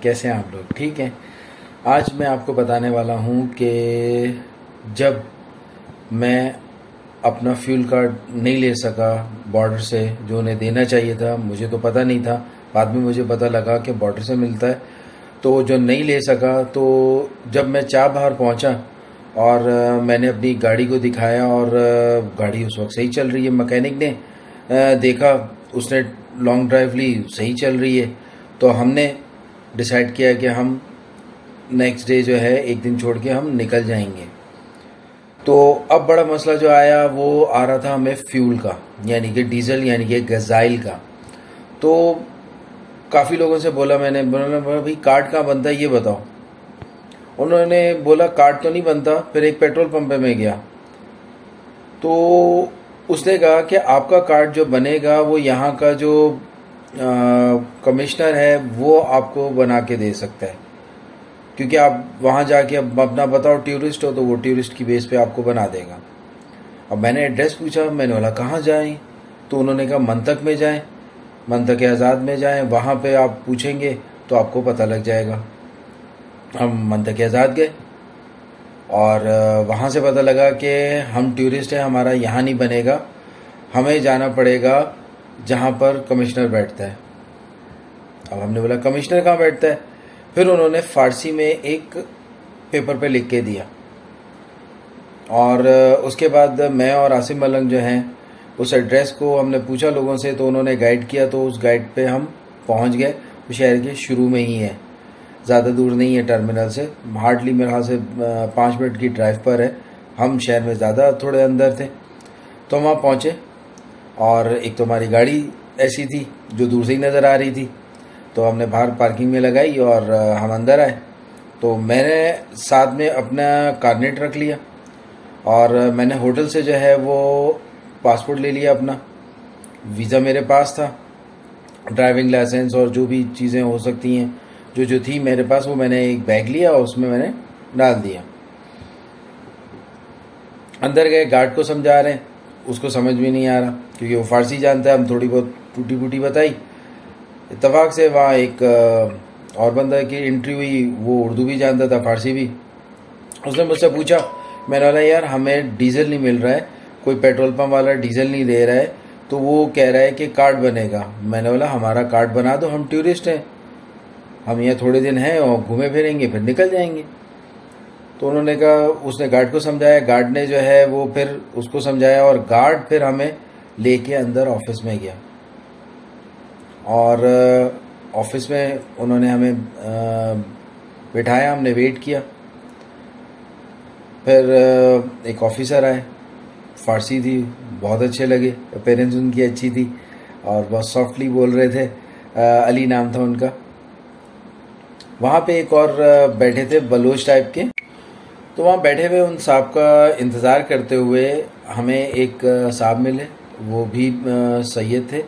कैसे हैं आप लोग? ठीक हैं। आज मैं आपको बताने वाला हूं कि जब मैं अपना फ्यूल कार्ड नहीं ले सका बॉर्डर से, जो उन्हें देना चाहिए था, मुझे तो पता नहीं था, बाद में मुझे पता लगा कि बॉर्डर से मिलता है, तो जो नहीं ले सका, तो जब मैं चाबहार पहुंचा और मैंने अपनी गाड़ी को दिखाया और गाड़ी उस वक्त सही चल रही है। मैकेनिक ने देखा, उसने लॉन्ग ड्राइव ली, सही चल रही है। तो हमने डिसाइड किया कि हम नेक्स्ट डे जो है, एक दिन छोड़ के हम निकल जाएंगे। तो अब बड़ा मसला जो आया वो आ रहा था हमें फ्यूल का, यानी कि डीजल यानी कि गजाइल का। तो काफ़ी लोगों से मैंने बोला भाई कार्ड कहाँ बनता है ये बताओ। उन्होंने बोला कार्ड तो नहीं बनता। फिर एक पेट्रोल पंप पे मैं गया तो उसने कहा कि आपका कार्ड जो बनेगा वो यहाँ का जो कमिश्नर है वो आपको बना के दे सकता है, क्योंकि आप वहाँ जाके अब अपना बताओ टूरिस्ट हो तो वो टूरिस्ट की बेस पे आपको बना देगा। अब मैंने एड्रेस पूछा, मैंने बोला कहाँ जाएं? तो उन्होंने कहा मंतक में जाएं, मंतक आज़ाद में जाएं, वहाँ पे आप पूछेंगे तो आपको पता लग जाएगा। हम मंतक आज़ाद गए और वहाँ से पता लगा कि हम टूरिस्ट हैं, हमारा यहाँ नहीं बनेगा, हमें जाना पड़ेगा जहाँ पर कमिश्नर बैठता है। अब हमने बोला कमिश्नर कहाँ बैठता है? फिर उन्होंने फारसी में एक पेपर पे लिख के दिया और उसके बाद मैं और आसिम मलंग जो हैं उस एड्रेस को हमने पूछा लोगों से, तो उन्होंने गाइड किया। तो उस गाइड पे हम पहुंच गए। वो शहर के शुरू में ही है, ज़्यादा दूर नहीं है टर्मिनल से, हार्डली मेरे ख्याल से 5 मिनट की ड्राइव पर है। हम शहर में ज़्यादा थोड़े अंदर थे। तो वहाँ पहुँचे और एक तो हमारी गाड़ी ऐसी थी जो दूर से ही नज़र आ रही थी, तो हमने बाहर पार्किंग में लगाई और हम अंदर आए। तो मैंने साथ में अपना कार्नेट रख लिया और मैंने होटल से जो है वो पासपोर्ट ले लिया अपना, वीज़ा मेरे पास था, ड्राइविंग लाइसेंस और जो भी चीज़ें हो सकती हैं जो थी मेरे पास, वो मैंने एक बैग लिया और उसमें मैंने डाल दिया। अंदर गए, गार्ड को समझा रहे हैं, उसको समझ भी नहीं आ रहा क्योंकि वो फारसी जानता है। हम थोड़ी बहुत टूटी फूटी बताई। इत्तफाक से वहाँ एक और बंदा की एंट्री हुई, वो उर्दू भी जानता था, फारसी भी। उसने मुझसे पूछा, मैंने बोला यार हमें डीजल नहीं मिल रहा है, कोई पेट्रोल पंप वाला डीजल नहीं दे रहा है, तो वो कह रहा है कि कार्ड बनेगा। मैंने बोला हमारा कार्ड बना दो, हम टूरिस्ट हैं, हम यहाँ थोड़े दिन हैं और घूमे फिरेंगे फिर निकल जाएंगे। तो उन्होंने कहा, उसने गार्ड को समझाया, गार्ड ने जो है वो फिर उसको समझाया और गार्ड फिर हमें लेके अंदर ऑफिस में गया और ऑफिस में उन्होंने हमें बिठाया, हमने वेट किया। फिर एक ऑफिसर आए, फारसी थी, बहुत अच्छे लगे, अपीयरेंस उनकी अच्छी थी और बहुत सॉफ्टली बोल रहे थे। अली नाम था उनका। वहाँ पे एक और बैठे थे बलोच टाइप के, तो वहाँ बैठे हुए उन साहब का इंतज़ार करते हुए हमें एक साहब मिले, वो भी सैयद थे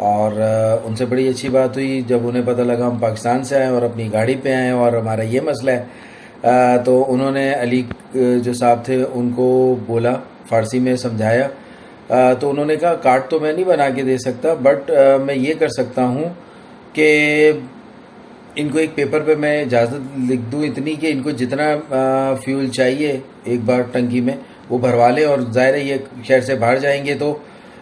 और उनसे बड़ी अच्छी बात हुई। जब उन्हें पता लगा हम पाकिस्तान से आए और अपनी गाड़ी पे आए और हमारा ये मसला है, तो उन्होंने अली जो साहब थे उनको बोला, फारसी में समझाया। तो उन्होंने कहा कार्ड तो मैं नहीं बना के दे सकता, बट मैं ये कर सकता हूँ कि इनको एक पेपर पे मैं इजाज़त लिख दूँ इतनी कि इनको जितना फ्यूल चाहिए एक बार टंकी में वो भरवा लें, और ज़ाहिर है ये शहर से बाहर जाएंगे तो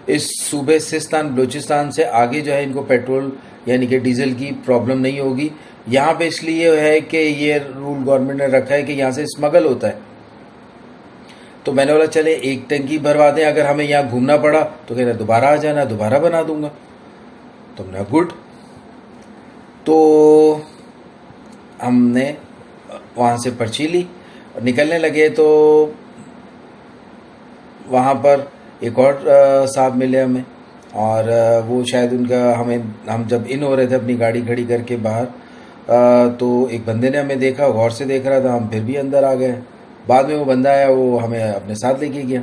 इस सूबे सिस्तान बलूचिस्तान से आगे जो है इनको पेट्रोल यानी कि डीजल की प्रॉब्लम नहीं होगी। यहाँ पे इसलिए है कि ये रूल गवर्नमेंट ने रखा है कि यहाँ से स्मगल होता है। तो मैंने बोला चले एक टंकी भरवा दें, अगर हमें यहाँ घूमना पड़ा तो कह रहे दोबारा आ जाना, दोबारा बना दूंगा। तो हमने गुड। तो हमने वहाँ से पर्ची ली और निकलने लगे तो वहाँ पर एक और साहब मिले हमें और वो शायद उनका हम जब इन हो रहे थे अपनी गाड़ी खड़ी करके बाहर, तो एक बंदे ने हमें देखा, गौर से देख रहा था, हम फिर भी अंदर आ गए। बाद में वो बंदा आया, वो हमें अपने साथ लेके गया।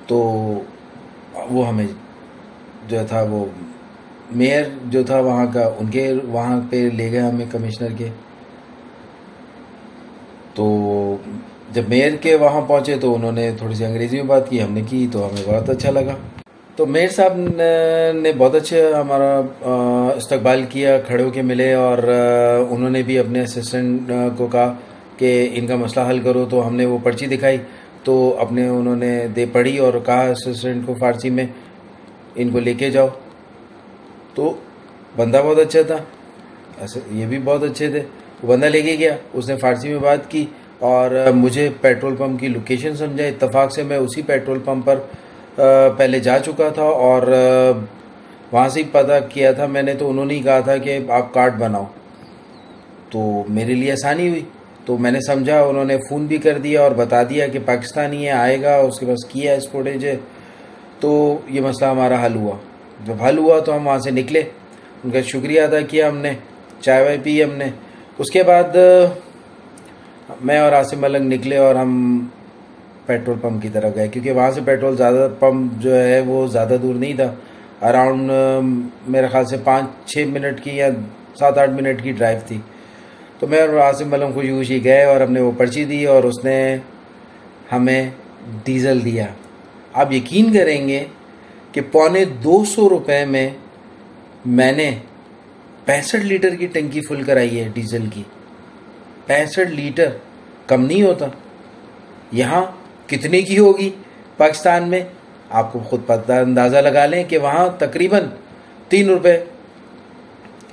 तो वो हमें जो था वो मेयर जो था वहाँ का, उनके वहाँ पे ले गए हमें कमिश्नर के। तो जब मेयर के वहाँ पहुँचे तो उन्होंने थोड़ी सी अंग्रेजी में बात की, हमने की, तो हमें बहुत अच्छा लगा। तो मेयर साहब ने बहुत अच्छे हमारा इस्तकबाल किया, खड़े होके मिले और उन्होंने भी अपने असिस्टेंट को कहा कि इनका मसला हल करो। तो हमने वो पर्ची दिखाई तो अपने उन्होंने दे पढ़ी और कहा असिस्टेंट को फ़ारसी में, इनको लेके जाओ। तो बंदा बहुत अच्छा था, ऐसे ये भी बहुत अच्छे थे। वो बंदा लेके गया, उसने फ़ारसी में बात की और मुझे पेट्रोल पंप की लोकेशन समझा। इत्तेफाक से मैं उसी पेट्रोल पंप पर पहले जा चुका था और वहाँ से ही पता किया था मैंने। तो उन्होंने ही कहा था कि आप कार्ड बनाओ, तो मेरे लिए आसानी हुई। तो मैंने समझा, उन्होंने फ़ोन भी कर दिया और बता दिया कि पाकिस्तानी है, आएगा, उसके पास किया है स्पोर्टेज है। तो ये मसला हमारा हल हुआ। जब हल हुआ तो हम वहाँ से निकले, उनका शुक्रिया अदा किया हमने, चाय वाय पी हमने। उसके बाद मैं और आसिम मलंग निकले और हम पेट्रोल पंप की तरफ गए, क्योंकि वहाँ से पेट्रोल ज़्यादा पंप जो है वो ज़्यादा दूर नहीं था। अराउंड मेरे ख्याल से 5-6 मिनट की या 7-8 मिनट की ड्राइव थी। तो मैं और आसिम मलंग खुशी खुशी गए और हमने वो पर्ची दी और उसने हमें डीज़ल दिया। आप यकीन करेंगे कि ₹225 में मैंने 65 लीटर की टंकी फुल कराई है डीजल की। 65 लीटर कम नहीं होता। यहाँ कितने की होगी पाकिस्तान में, आपको खुद पता अंदाज़ा लगा लें कि वहाँ तकरीबन 3 रुपये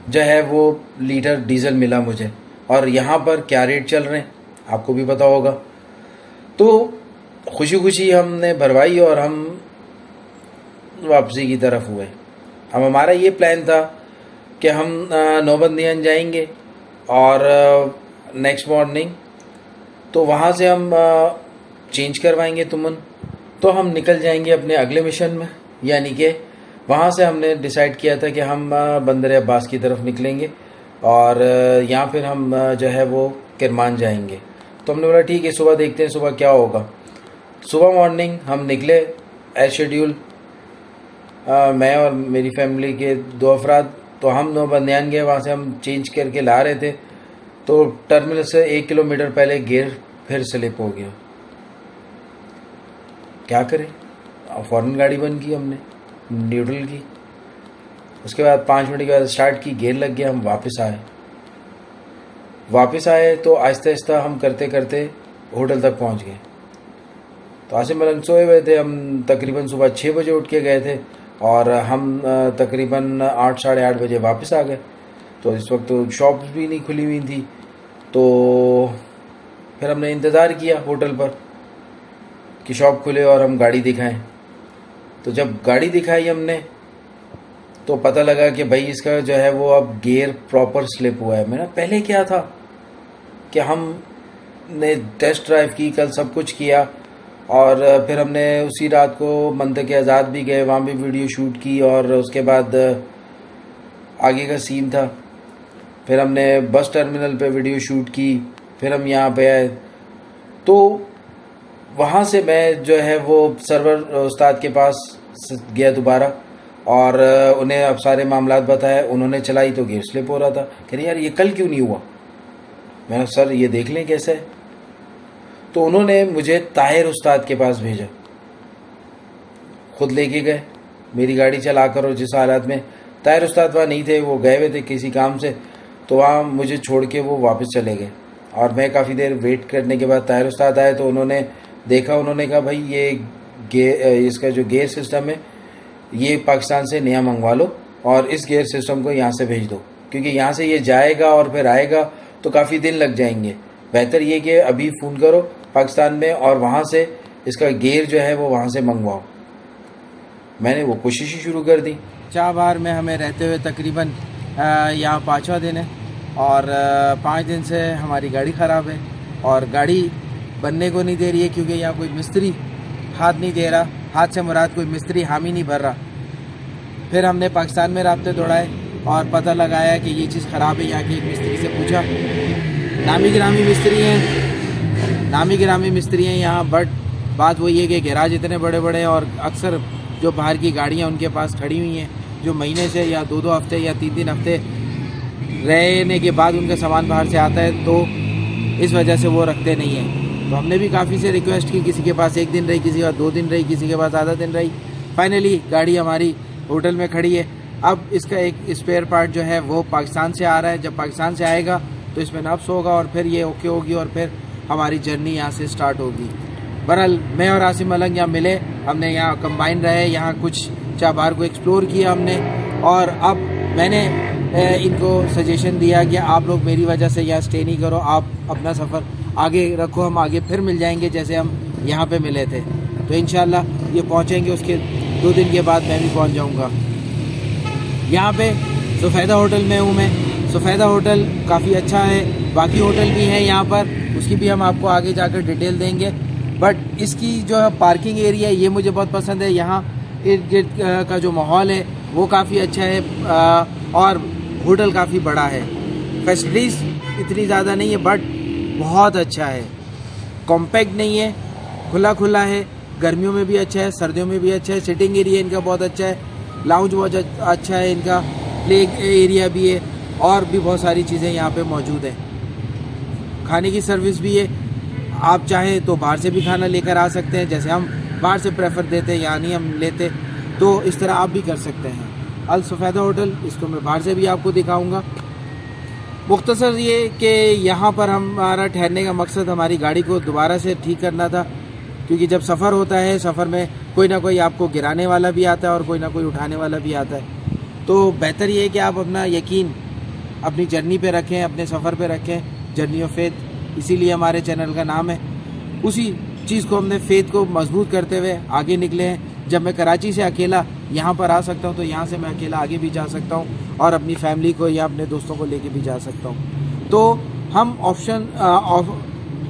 जो है वो लीटर डीजल मिला मुझे। और यहाँ पर क्या रेट चल रहे हैं आपको भी पता होगा। तो खुशी खुशी हमने भरवाई और हम वापसी की तरफ हुए। अब हमारा ये प्लान था कि हम नौबंदियान जाएंगे और नेक्स्ट मॉर्निंग तो वहाँ से हम चेंज करवाएंगे तुमन, तो हम निकल जाएंगे अपने अगले मिशन में। यानी कि वहाँ से हमने डिसाइड किया था कि हम बंदर अब्बास की तरफ निकलेंगे और यहाँ फिर हम जो है वो किरमान जाएंगे। तो हमने बोला ठीक है, सुबह देखते हैं सुबह क्या होगा। सुबह मॉर्निंग हम निकले एज शेड्यूल, मैं और मेरी फैमिली के 2 अफराद। तो हम नौबंदियान गए, वहाँ से हम चेंज करके ला रहे थे। तो टर्मिनल से 1 किलोमीटर पहले गियर फिर स्लिप हो गया। क्या करें, फ़ौरन गाड़ी बंद की हमने, न्यूट्रल की। उसके बाद 5 मिनट के बाद स्टार्ट की, गियर लग गया। हम वापस आए तो आहिस्ता आहिस्ता हम करते करते होटल तक पहुंच गए। तो आसिम मलंग सोए हुए थे। हम तकरीबन सुबह 6 बजे उठ के गए थे और हम तकरीबन 8 साढ़े 8 बजे वापस आ गए। तो इस वक्त तो शॉप्स भी नहीं खुली हुई थी। तो फिर हमने इंतज़ार किया होटल पर कि शॉप खुले और हम गाड़ी दिखाएं। तो जब गाड़ी दिखाई हमने तो पता लगा कि भाई इसका जो है वो अब गियर प्रॉपर स्लिप हुआ है। मेरा पहले क्या था कि हमने टेस्ट ड्राइव की, कल सब कुछ किया और फिर हमने उसी रात को मंतक़ आज़ाद भी गए, वहाँ भी वीडियो शूट की और उसके बाद आगे का सीन था। फिर हमने बस टर्मिनल पे वीडियो शूट की, फिर हम यहाँ पे आए। तो वहाँ से मैं जो है वो सर्वर उस्ताद के पास गया दोबारा और उन्हें अब सारे मामलात बताए। उन्होंने चलाई तो गियर स्लिप हो रहा था। कह रहे यार ये कल क्यों नहीं हुआ। मैंने सर ये देख लें कैसे है। तो उन्होंने मुझे ताहिर उस्ताद के पास भेजा, खुद लेके गए मेरी गाड़ी चला कर। और जिस हालात में ताहिर उस्ताद वहाँ नहीं थे, वो गए हुए थे किसी काम से, तो वहाँ मुझे छोड़ के वो वापस चले गए। और मैं काफ़ी देर वेट करने के बाद ताहिर उस्ताद आए तो उन्होंने देखा, उन्होंने कहा भाई ये इसका जो गियर सिस्टम है ये पाकिस्तान से नया मंगवा लो और इस गियर सिस्टम को यहाँ से भेज दो, क्योंकि यहाँ से ये जाएगा और फिर आएगा तो काफ़ी दिन लग जाएंगे। बेहतर ये कि अभी फ़ोन करो पाकिस्तान में और वहाँ से इसका गियर जो है वो वहाँ से मंगवाओ। मैंने वो कोशिश ही शुरू कर दी। 4 बार में हमें रहते हुए तकरीबन यहाँ 5वां दिन है और 5 दिन से हमारी गाड़ी ख़राब है और गाड़ी बनने को नहीं दे रही है, क्योंकि यहाँ कोई मिस्त्री हाथ नहीं दे रहा। हाथ से मुराद कोई मिस्त्री हामी नहीं भर रहा। फिर हमने पाकिस्तान में राब्ते दौड़ाए और पता लगाया कि ये चीज़ ख़राब है। यहाँ के एक मिस्त्री से पूछा, नामी गिरामी मिस्त्री हैं यहाँ, बट बात वही है कि गैराज इतने बड़े बड़े हैं और अक्सर जो बाहर की गाड़ियाँ उनके पास खड़ी हुई हैं, जो महीने से या 2-2 हफ्ते या 3-3 हफ्ते रहने के बाद उनका सामान बाहर से आता है, तो इस वजह से वो रखते नहीं हैं। तो हमने भी काफ़ी से रिक्वेस्ट की, किसी के पास 1 दिन रही, किसी के पास 2 दिन रही, किसी के पास आधा दिन रही, फाइनली गाड़ी हमारी होटल में खड़ी है। अब इसका एक स्पेयर पार्ट जो है वो पाकिस्तान से आ रहा है। जब पाकिस्तान से आएगा तो इसमें नफ्स होगा और फिर ये ओके होगी और फिर हमारी जर्नी यहाँ से स्टार्ट होगी। बहरहाल मैं और आसिम मलंग यहाँ मिले, हमने यहाँ कंबाइन रहे, यहाँ कुछ चाबार को एक्सप्लोर किया हमने। और अब मैंने इनको सजेशन दिया कि आप लोग मेरी वजह से यहाँ स्टे नहीं करो, आप अपना सफ़र आगे रखो, हम आगे फिर मिल जाएंगे जैसे हम यहाँ पे मिले थे। तो इंशाल्लाह ये पहुँचेंगे, उसके 2 दिन के बाद मैं भी पहुँच जाऊँगा। यहाँ पे सफ़ेदा होटल में हूँ मैं। सफ़ेदा होटल काफ़ी अच्छा है, बाकी होटल भी हैं यहाँ पर, उसकी भी हम आपको आगे जाकर डिटेल देंगे। बट इसकी जो है पार्किंग एरिया है ये मुझे बहुत पसंद है। यहाँ इर्द गिर्द का जो माहौल है वो काफ़ी अच्छा है और होटल काफ़ी बड़ा है। फैसिलिटीज़ इतनी ज़्यादा नहीं है बट बहुत अच्छा है, कॉम्पैक्ट नहीं है, खुला खुला है, गर्मियों में भी अच्छा है, सर्दियों में भी अच्छा है। सिटिंग एरिया इनका बहुत अच्छा है, लाउंज बहुत अच्छा है इनका, प्ले एरिया भी है और भी बहुत सारी चीज़ें यहाँ पे मौजूद हैं। खाने की सर्विस भी है, आप चाहें तो बाहर से भी खाना लेकर आ सकते हैं, जैसे हम बाहर से प्रेफर देते हैं यानी हम लेते, तो इस तरह आप भी कर सकते हैं। अल सफ़ेदा होटल, इसको मैं बाहर से भी आपको दिखाऊंगा। मुख्तसर ये कि यहाँ पर हमारा ठहरने का मकसद हमारी गाड़ी को दोबारा से ठीक करना था, क्योंकि जब सफ़र होता है, सफ़र में कोई ना कोई आपको गिराने वाला भी आता है और कोई ना कोई उठाने वाला भी आता है। तो बेहतर ये है कि आप अपना यकीन अपनी जर्नी पे रखें, अपने सफ़र पे रखें, जर्नी ऑफ फेथ, इसीलिए हमारे चैनल का नाम है। उसी चीज़ को हमने फेथ को मजबूत करते हुए आगे निकले हैं। जब मैं कराची से अकेला यहाँ पर आ सकता हूँ तो यहाँ से मैं अकेला आगे भी जा सकता हूँ और अपनी फैमिली को या अपने दोस्तों को लेके भी जा सकता हूँ। तो हम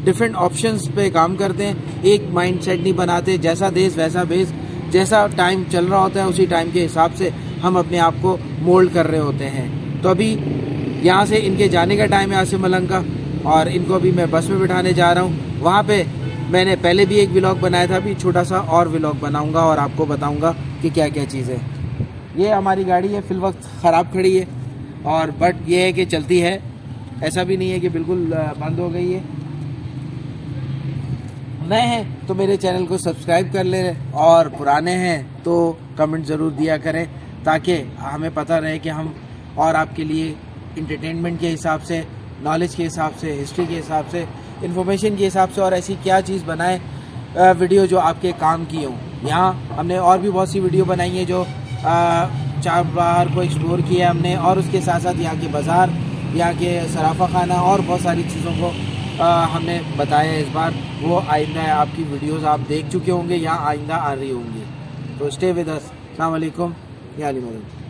डिफरेंट ऑप्शंस पे काम करते हैं, एक माइंड सेट नहीं बनाते, जैसा देश वैसा भेस, जैसा टाइम चल रहा होता है उसी टाइम के हिसाब से हम अपने आप को मोल्ड कर रहे होते हैं। तो अभी यहाँ से इनके जाने का टाइम है आसिम मलंग का, और इनको अभी मैं बस में बिठाने जा रहा हूँ। वहाँ पे मैंने पहले भी एक व्लॉग बनाया था, अभी छोटा सा और व्लॉग बनाऊँगा और आपको बताऊँगा कि क्या क्या चीज़ें। ये हमारी गाड़ी है, फिल वक्त ख़राब खड़ी है और बट ये है कि चलती है, ऐसा भी नहीं है कि बिल्कुल बंद हो गई है। नए हैं तो मेरे चैनल को सब्सक्राइब कर लें और पुराने हैं तो कमेंट ज़रूर दिया करें, ताकि हमें पता रहे कि हम और आपके लिए इंटरटेनमेंट के हिसाब से, नॉलेज के हिसाब से, हिस्ट्री के हिसाब से, इन्फॉर्मेशन के हिसाब से और ऐसी क्या चीज़ बनाएं वीडियो जो आपके काम की हों। यहाँ हमने और भी बहुत सी वीडियो बनाई है जो चाबार को एक्सप्लोर किया हमने, और उसके साथ साथ यहाँ के बाज़ार, यहाँ के सराफा खाना और बहुत सारी चीज़ों को हमने बताया इस बार। वो आइंदा आपकी वीडियोस आप देख चुके होंगे, यहाँ आइंदा आ रही होंगी। तो स्टे विद अस। अस्सलाम वालेकुम, या अली मदद।